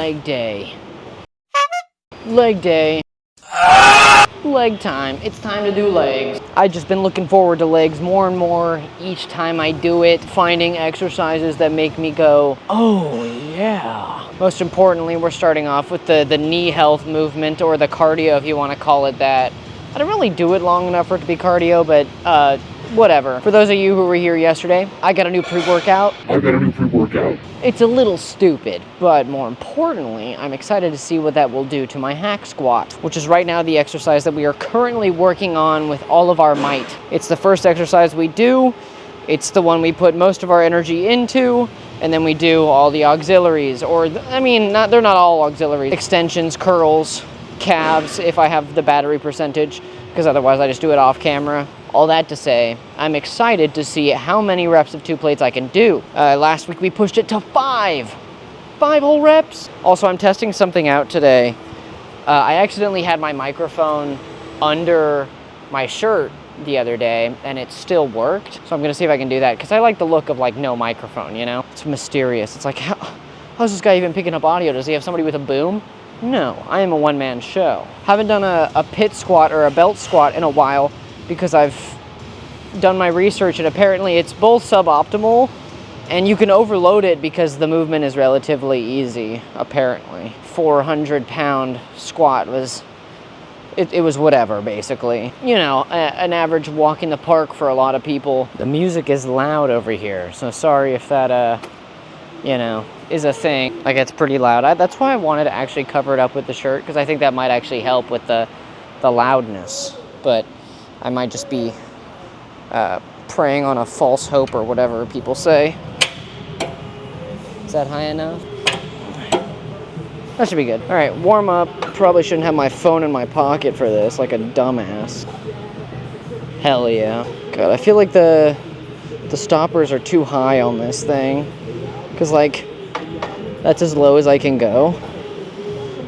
leg day. Leg day. Leg time. It's time to do legs. I've just been looking forward to legs more and more each time I do it, finding exercises that make me go, oh yeah. Most importantly, we're starting off with the knee health movement, or the cardio if you want to call it that. I don't really do it long enough for it to be cardio, but whatever. For those of you who were here yesterday, I got a new pre-workout. It's a little stupid, but more importantly, I'm excited to see what that will do to my hack squat, which is right now the exercise that we are currently working on with all of our might. It's the first exercise we do. It's the one we put most of our energy into, and then we do all the auxiliaries, or they're not all auxiliaries. Extensions, curls, calves, if I have the battery percentage, because otherwise I just do it off camera. All that to say, I'm excited to see how many reps of 2 plates I can do. Last week we pushed it to 5 whole reps. Also, I'm testing something out today. I accidentally had my microphone under my shirt the other day, and it still worked. So I'm gonna see if I can do that, because I like the look of like no microphone, you know? It's mysterious. It's like, how's this guy even picking up audio? Does he have somebody with a boom? No, I am a one-man show. Haven't done a pit squat or a belt squat in a while, because I've done my research, and apparently it's both suboptimal and you can overload it because the movement is relatively easy, apparently. 400-pound squat was, it was whatever, basically. You know, an average walk in the park for a lot of people. The music is loud over here, so sorry if that, you know, is a thing. Like, it's pretty loud. That's why I wanted to actually cover it up with the shirt, because I think that might actually help with the loudness. But I might just be preying on a false hope, or whatever people say. Is that high enough? That should be good. All right, warm up. Probably shouldn't have my phone in my pocket for this, like a dumbass. Hell yeah. God, I feel like the stoppers are too high on this thing, because like that's as low as I can go.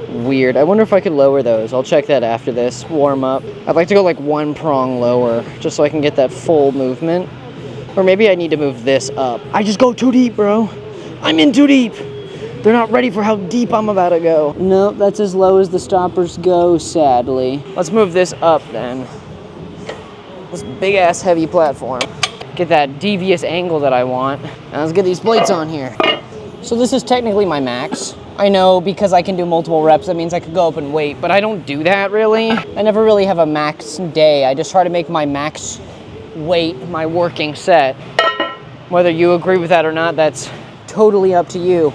Weird. I wonder if I could lower those. I'll check that after this warm up. I'd like to go like 1 prong lower, just so I can get that full movement. Or maybe I need to move this up. I just go too deep, bro. I'm in too deep. They're not ready for how deep I'm about to go. Nope, that's as low as the stoppers go, sadly. Let's move this up then. This big ass heavy platform. Get that devious angle that I want. Now let's get these plates on here. So this is technically my max. I know, because I can do multiple reps, that means I could go up and wait, but I don't do that really. I never really have a max day. I just try to make my max weight my working set. Whether you agree with that or not, that's totally up to you,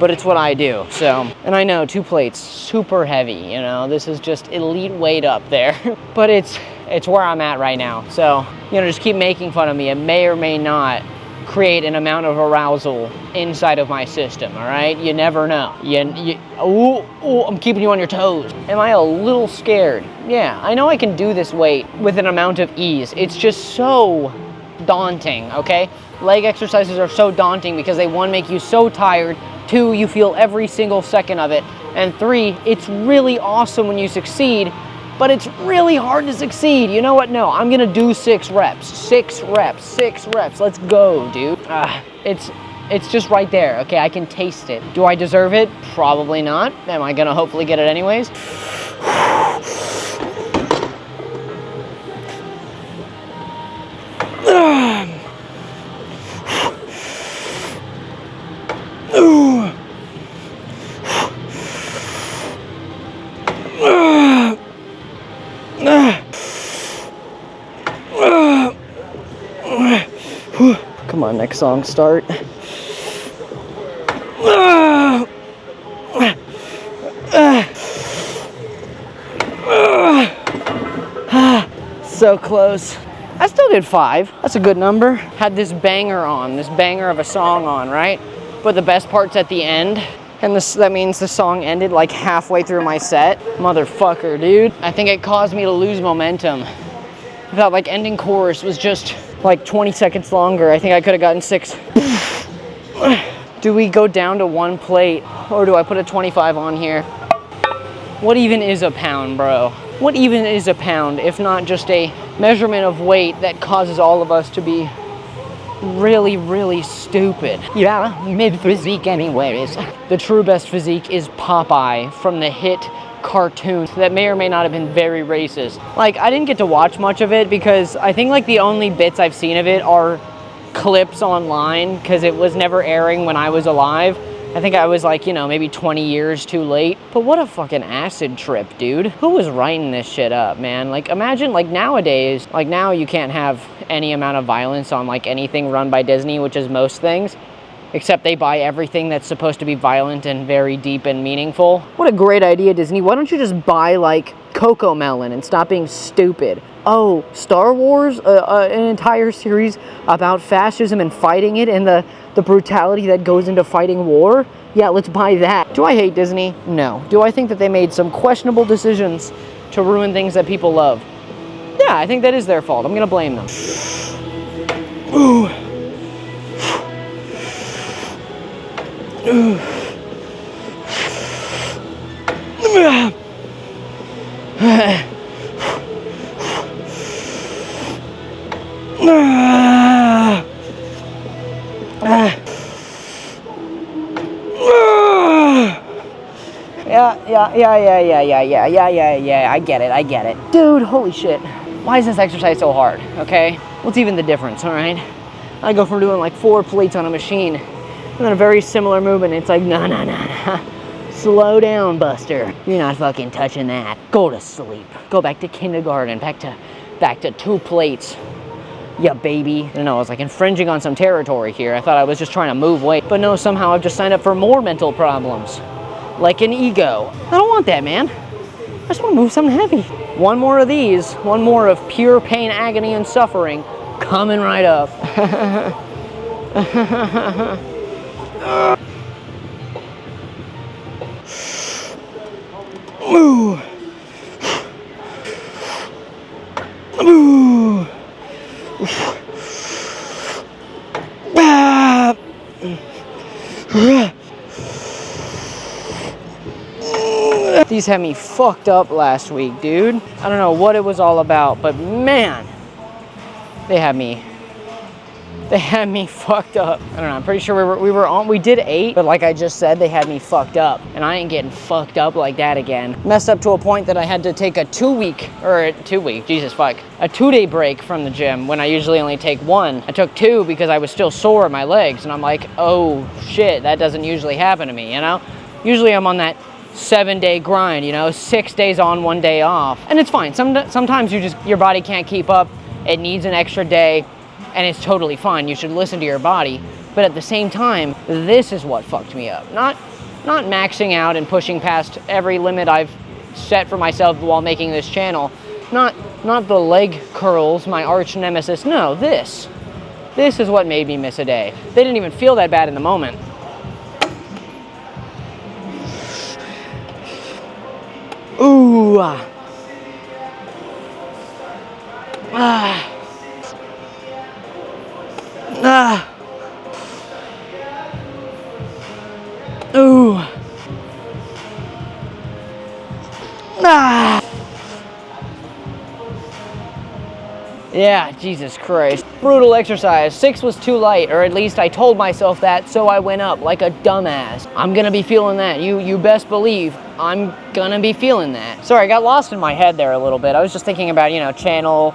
but it's what I do. So, and I know 2 plates, super heavy, you know, this is just elite weight up there, but it's where I'm at right now. So, you know, just keep making fun of me. It may or may not create an amount of arousal inside of my system, all right? You never know. I'm keeping you on your toes. Am I a little scared? Yeah, I know I can do this weight with an amount of ease. It's just so daunting, okay? Leg exercises are so daunting because they, 1, make you so tired, 2, you feel every single second of it, and 3, it's really awesome when you succeed, but it's really hard to succeed. You know what? No, I'm gonna do 6 reps. 6 reps, 6 reps. Let's go, dude. It's just right there, okay? I can taste it. Do I deserve it? Probably not. Am I gonna hopefully get it anyways? Come on, next song start. So close. I still did 5. That's a good number. Had this banger of a song on, right? But the best part's at the end. And that means the song ended like halfway through my set. Motherfucker, dude. I think it caused me to lose momentum. That like ending chorus was just like 20 seconds longer. I think I could have gotten 6. Do we go down to 1 plate, or do I put a 25 on here? What even is a pound, bro? What even is a pound if not just a measurement of weight that causes all of us to be really, really stupid. Yeah, mid-physique anyways. The true best physique is Popeye from the hit cartoon that may or may not have been very racist. Like, I didn't get to watch much of it because I think like the only bits I've seen of it are clips online because it was never airing when I was alive. I think I was like, you know, maybe 20 years too late. But what a fucking acid trip, dude. Who was writing this shit up, man? Like, imagine, like, nowadays, like, now you can't have any amount of violence on, like, anything run by Disney, which is most things. Except they buy everything that's supposed to be violent and very deep and meaningful. What a great idea, Disney. Why don't you just buy, like, Coco Melon and stop being stupid? Oh, Star Wars? An entire series about fascism and fighting it and the brutality that goes into fighting war? Yeah, let's buy that. Do I hate Disney? No. Do I think that they made some questionable decisions to ruin things that people love? Yeah, I think that is their fault. I'm gonna blame them. Ooh. Yeah, I get it. Dude, holy shit. Why is this exercise so hard, okay? What's even the difference, all right? I go from doing like 4 plates on a machine and then a very similar movement. It's like, nah. Slow down, Buster. You're not fucking touching that. Go to sleep. Go back to kindergarten, back to 2 plates. Yeah, baby. I don't know, I was like infringing on some territory here. I thought I was just trying to move weight. But no, somehow I've just signed up for more mental problems. Like an ego. I don't want that, man. I just want to move something heavy. One more of these, one more of pure pain, agony, and suffering coming right up. Ooh. Ooh. Ah. These had me fucked up last week, dude. I don't know what it was all about, but man, they had me fucked up. I don't know, I'm pretty sure we did 8, but like I just said, they had me fucked up. And I ain't getting fucked up like that again. Messed up to a point that I had to take a 2-day break from the gym when I usually only take 1. I took 2 because I was still sore in my legs, and I'm like, oh shit, that doesn't usually happen to me, you know? Usually I'm on that 7-day grind, you know, 6 days on, 1 day off. And it's fine. Sometimes your body can't keep up. It needs an extra day, and it's totally fine. You should listen to your body. But at the same time, this is what fucked me up. Not maxing out and pushing past every limit I've set for myself while making this channel. Not the leg curls, my arch nemesis. No, this is what made me miss a day. They didn't even feel that bad in the moment. Ooh. Ooh. Yeah, Jesus Christ. Brutal exercise. 6 was too light, or at least I told myself that, so I went up like a dumbass. I'm gonna be feeling that. You best believe I'm gonna be feeling that. Sorry, I got lost in my head there a little bit. I was just thinking about, you know, channel,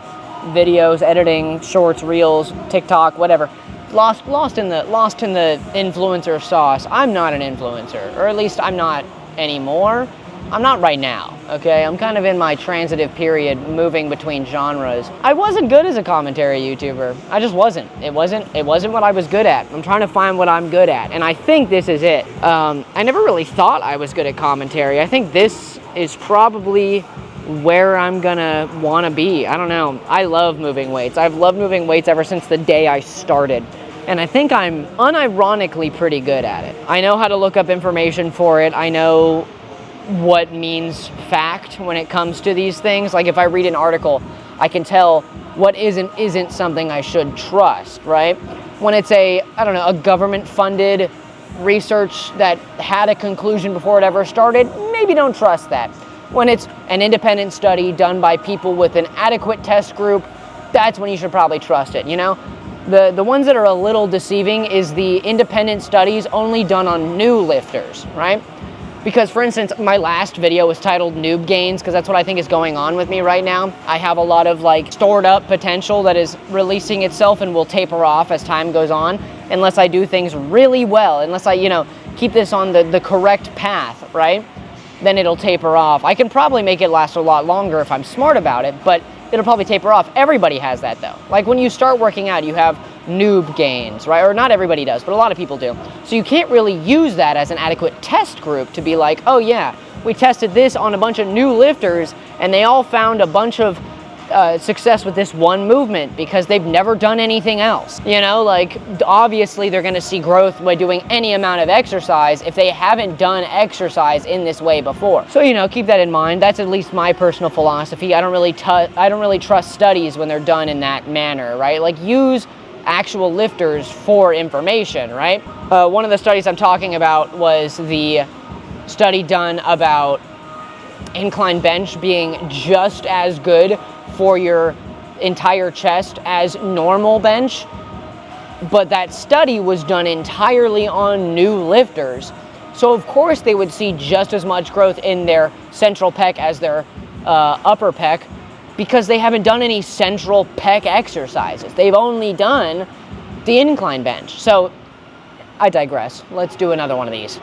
videos, editing, shorts, reels, TikTok, whatever. Lost in the influencer sauce. I'm not an influencer, or at least I'm not anymore. I'm not right now, okay? I'm kind of in my transitive period, moving between genres. I wasn't good as a commentary YouTuber. I just wasn't. It wasn't what I was good at. I'm trying to find what I'm good at, and I think this is it. I never really thought I was good at commentary. I think this is probably where I'm gonna wanna be. I don't know. I love moving weights. I've loved moving weights ever since the day I started. And I think I'm unironically pretty good at it. I know how to look up information for it. I know what means fact when it comes to these things. Like if I read an article, I can tell what isn't something I should trust, right? When it's a government-funded research that had a conclusion before it ever started, maybe don't trust that. When it's an independent study done by people with an adequate test group, that's when you should probably trust it, you know? The ones that are a little deceiving is the independent studies only done on new lifters, right? Because, for instance, my last video was titled Noob Gains, because that's what I think is going on with me right now. I have a lot of like stored up potential that is releasing itself and will taper off as time goes on, unless I do things really well, unless I, keep this on the correct path, right? Then it'll taper off. I can probably make it last a lot longer if I'm smart about it, but it'll probably taper off. Everybody has that though. Like when you start working out, you have noob gains, right? Or not everybody does, but a lot of people do. So you can't really use that as an adequate test group to be like, oh yeah, we tested this on a bunch of new lifters and they all found a bunch of success with this one movement because they've never done anything else. Like obviously they're gonna see growth by doing any amount of exercise if they haven't done exercise in this way before. So keep that in mind. That's at least my personal philosophy. I don't really trust studies when they're done in that manner, right? Like use actual lifters for information, right? One of the studies I'm talking about was the study done about incline bench being just as good for your entire chest as normal bench, but that study was done entirely on new lifters. So of course they would see just as much growth in their central pec as their upper pec, because they haven't done any central pec exercises. They've only done the incline bench. So I digress. Let's do another one of these.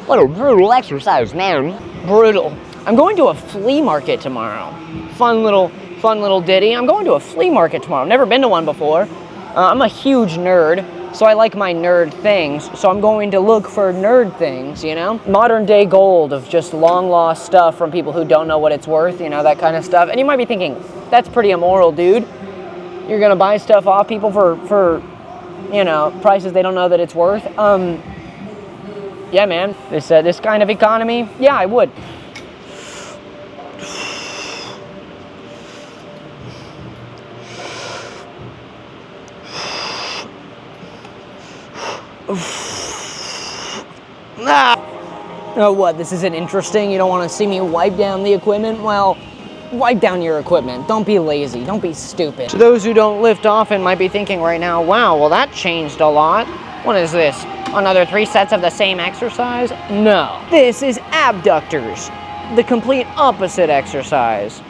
What a brutal exercise, man. Brutal. I'm going to a flea market tomorrow. Fun little ditty. I'm going to a flea market tomorrow. I've never been to one before. I'm a huge nerd, so I like my nerd things. So I'm going to look for nerd things, Modern day gold of just long lost stuff from people who don't know what it's worth, that kind of stuff. And you might be thinking, that's pretty immoral, dude. You're gonna buy stuff off people for prices they don't know that it's worth. Yeah, man. This kind of economy, yeah, I would. Oh, what? This isn't interesting? You don't want to see me wipe down the equipment? Well, wipe down your equipment. Don't be lazy. Don't be stupid. To those who don't lift often might be thinking right now, wow, well that changed a lot. What is this? Another 3 sets of the same exercise? No. This is abductors. The complete opposite exercise.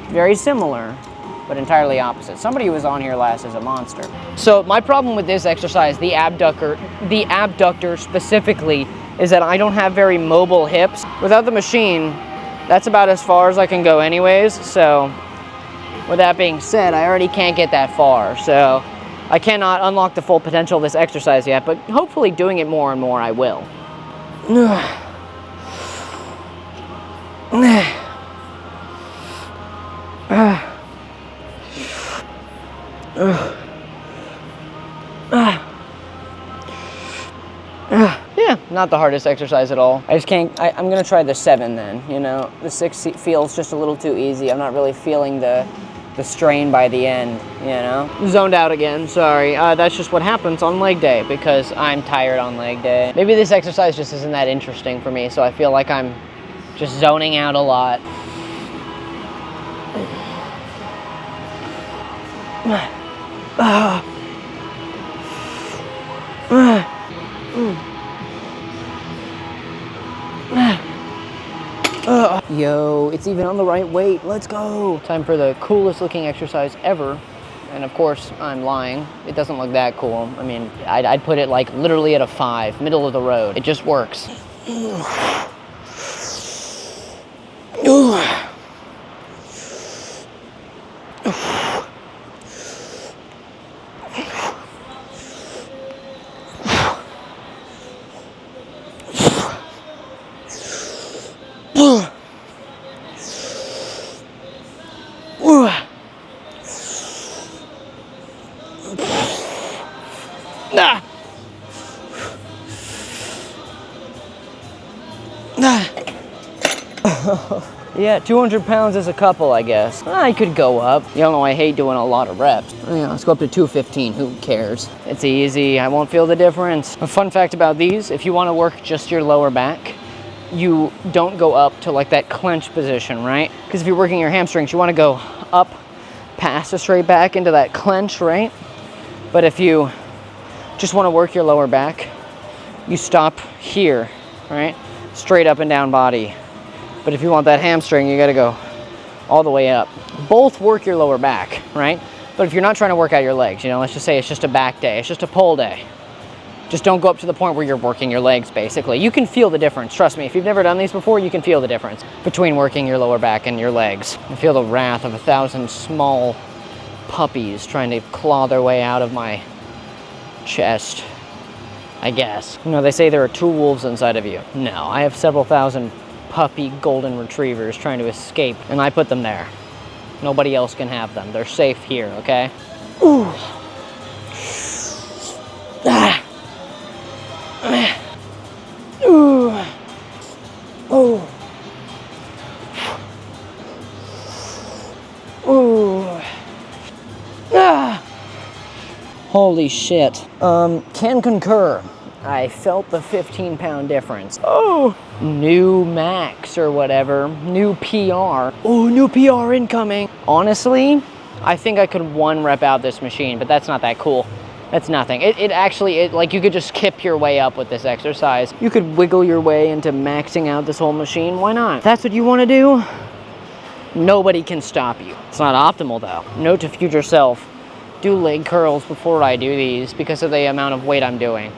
Very similar, but entirely opposite. Somebody who was on here last is a monster. So my problem with this exercise, the abductor specifically, is that I don't have very mobile hips. Without the machine, that's about as far as I can go anyways, so with that being said, I already can't get that far, so I cannot unlock the full potential of this exercise yet, but hopefully doing it more and more I will. Yeah, not the hardest exercise at all. I just can't, I'm gonna try the 7 then, The 6 feels just a little too easy. I'm not really feeling the strain by the end, Zoned out again, sorry. That's just what happens on leg day because I'm tired on leg day. Maybe this exercise just isn't that interesting for me, so I feel like I'm just zoning out a lot. Yo, it's even on the right weight. Let's go. Time for the coolest looking exercise ever. And of course, I'm lying. It doesn't look that cool. I mean, I'd put it like literally at a 5, middle of the road. It just works. Yeah, 200 pounds is a couple, I guess. I could go up. Y'all know I hate doing a lot of reps. Yeah, let's go up to 215, who cares? It's easy, I won't feel the difference. A fun fact about these, if you wanna work just your lower back, you don't go up to like that clench position, right? Because if you're working your hamstrings, you wanna go up past the straight back into that clench, right? But if you just wanna work your lower back, you stop here, right? Straight up and down body. But if you want that hamstring, you gotta go all the way up. Both work your lower back, right? But if you're not trying to work out your legs, you know, let's just say it's just a back day, it's just a pull day. Just don't go up to the point where you're working your legs, basically. You can feel the difference, trust me. If you've never done these before, you can feel the difference between working your lower back and your legs. I feel the wrath of 1,000 small puppies trying to claw their way out of my chest, I guess. You know, they say there are 2 wolves inside of you. No, I have several thousand puppy golden retrievers trying to escape, and I put them there. Nobody else can have them. They're safe here, okay? Ooh. Ah. Ooh. Oh. Ooh. Ah. Holy shit. Can concur. I felt the 15-pound difference. Oh. New max or whatever. New PR. Oh, new PR incoming. Honestly, I think I could 1 rep out this machine, but that's not that cool. That's nothing. It actually, like, you could just skip your way up with this exercise. You could wiggle your way into maxing out this whole machine. Why not? If that's what you want to do, nobody can stop you. It's not optimal, though. Note to future self, do leg curls before I do these because of the amount of weight I'm doing.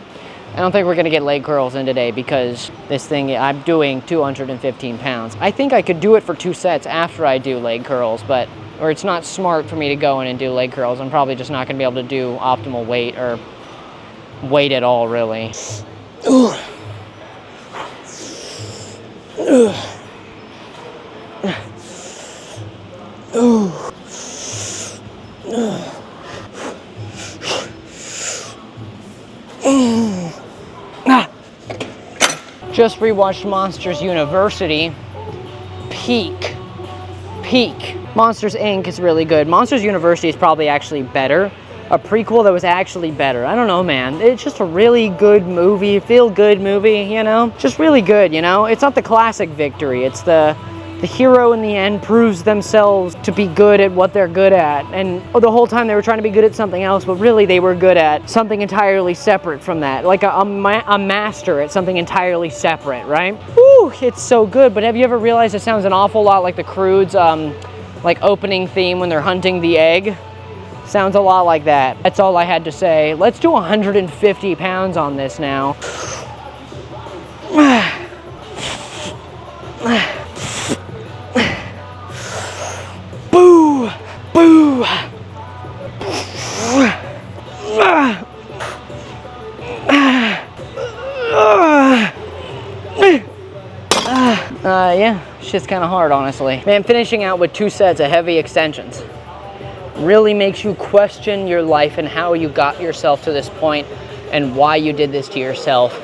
I don't think we're going to get leg curls in today because this thing, I'm doing 215 pounds. I think I could do it for 2 sets after I do leg curls, but or it's not smart for me to go in and do leg curls. I'm probably just not going to be able to do optimal weight or weight at all, really. Ooh. Ooh. Just rewatched Monsters University. Peak. Monsters Inc. is really good. Monsters University is probably actually better. A prequel that was actually better. I don't know, man. It's just a really good movie, feel-good movie, you know? Just really good, you know? It's not the classic victory. It's the hero in the end proves themselves to be good at what they're good at. And the whole time they were trying to be good at something else, but really they were good at something entirely separate from that. Like a master at something entirely separate, right? Whew, it's so good. But have you ever realized it sounds an awful lot like the Croods, like opening theme when they're hunting the egg? Sounds a lot like that. That's all I had to say. Let's do 150 pounds on this now. Boo! Boo! Yeah, shit's kind of hard, honestly. Man, finishing out with 2 sets of heavy extensions really makes you question your life and how you got yourself to this point and why you did this to yourself.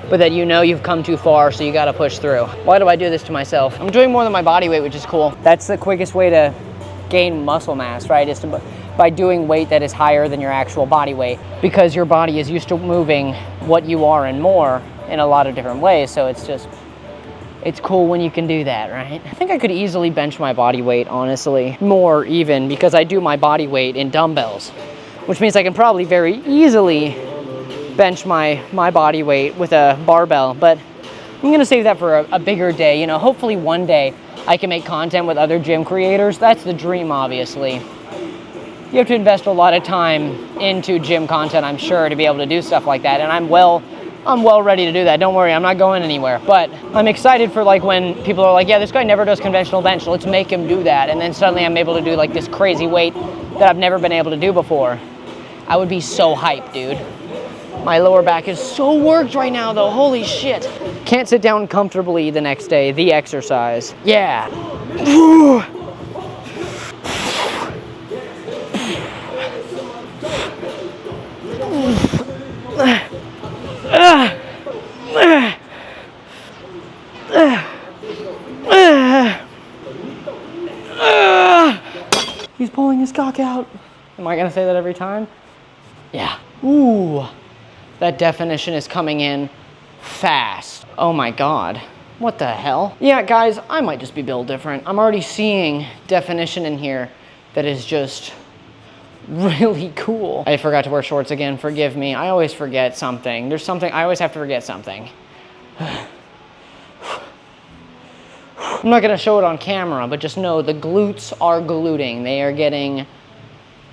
But that you know you've come too far, so you gotta push through. Why do I do this to myself? I'm doing more than my body weight, which is cool. That's the quickest way to gain muscle mass, right? Is by doing weight that is higher than your actual body weight, because your body is used to moving what you are and more in a lot of different ways. So it's cool when you can do that, right? I think I could easily bench my body weight, honestly. More even, because I do my body weight in dumbbells, which means I can probably very easily bench my body weight with a barbell. But I'm gonna save that for a bigger day. You know, hopefully one day I can make content with other gym creators. That's the dream, obviously. You have to invest a lot of time into gym content, I'm sure, to be able to do stuff like that. And I'm well ready to do that. Don't worry, I'm not going anywhere. But I'm excited for like when people are like, yeah, this guy never does conventional bench, let's make him do that. And then suddenly I'm able to do like this crazy weight that I've never been able to do before. I would be so hyped, dude. My lower back is so worked right now though, holy shit. Can't sit down comfortably the next day, the exercise. Yeah. He's pulling his cock out. Am I gonna say that every time? Yeah. Ooh, that definition is coming in fast. Oh my God. What the hell? Yeah, guys, I might just be built different. I'm already seeing definition in here that is just really cool. I forgot to wear shorts again. Forgive me. I always forget something. There's something, I always have to forget something. I'm not gonna show it on camera, but just know the glutes are gluting. They are getting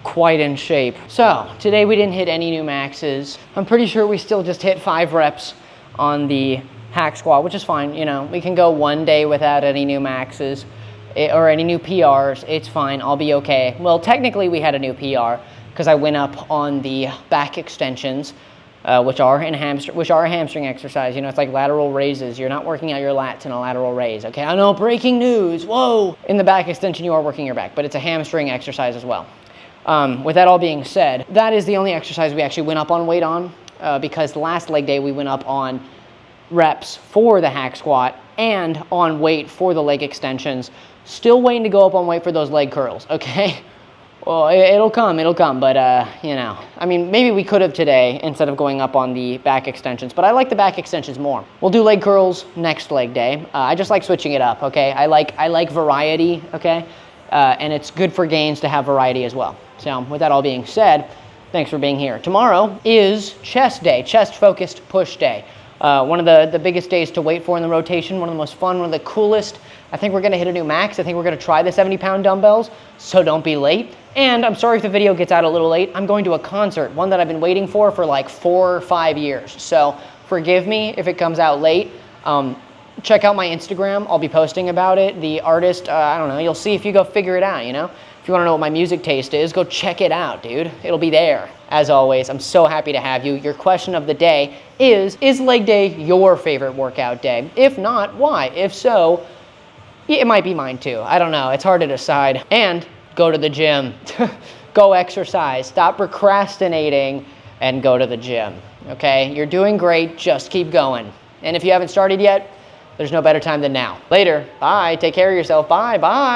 quite in shape. So today we didn't hit any new maxes. I'm pretty sure we still just hit 5 reps on the hack squat, which is fine. You know, we can go one day without any new maxes or any new PRs. It's fine, I'll be okay. Well, technically we had a new PR because I went up on the back extensions, which are a hamstring exercise. You know, it's like lateral raises. You're not working out your lats in a lateral raise, okay? I know, breaking news, whoa! In the back extension, you are working your back, but it's a hamstring exercise as well. With that all being said, that is the only exercise we actually went up on weight on, because last leg day we went up on reps for the hack squat and on weight for the leg extensions. Still waiting to go up on weight for those leg curls, okay? Well, it'll come, but you know, I mean, maybe we could have today instead of going up on the back extensions, but I like the back extensions more. We'll do leg curls next leg day. I just like switching it up, okay? I like variety, okay? And it's good for gains to have variety as well. So with that all being said, thanks for being here. Tomorrow is chest day, chest-focused push day. One of the biggest days to wait for in the rotation, one of the most fun, one of the coolest. I think we're gonna hit a new max. I think we're gonna try the 70-pound dumbbells, so don't be late. And I'm sorry if the video gets out a little late. I'm going to a concert, one that I've been waiting for like 4 or 5 years. So forgive me if it comes out late. Check out my Instagram. I'll be posting about it. The artist, I don't know, you'll see if you go figure it out, you know? If you wanna know what my music taste is, go check it out, dude. It'll be there. As always, I'm so happy to have you. Your question of the day is leg day your favorite workout day? If not, why? If so, it might be mine too. I don't know, it's hard to decide. And go to the gym. Go exercise. Stop procrastinating and go to the gym, okay? You're doing great, just keep going. And if you haven't started yet, there's no better time than now. Later, bye, take care of yourself, bye, bye.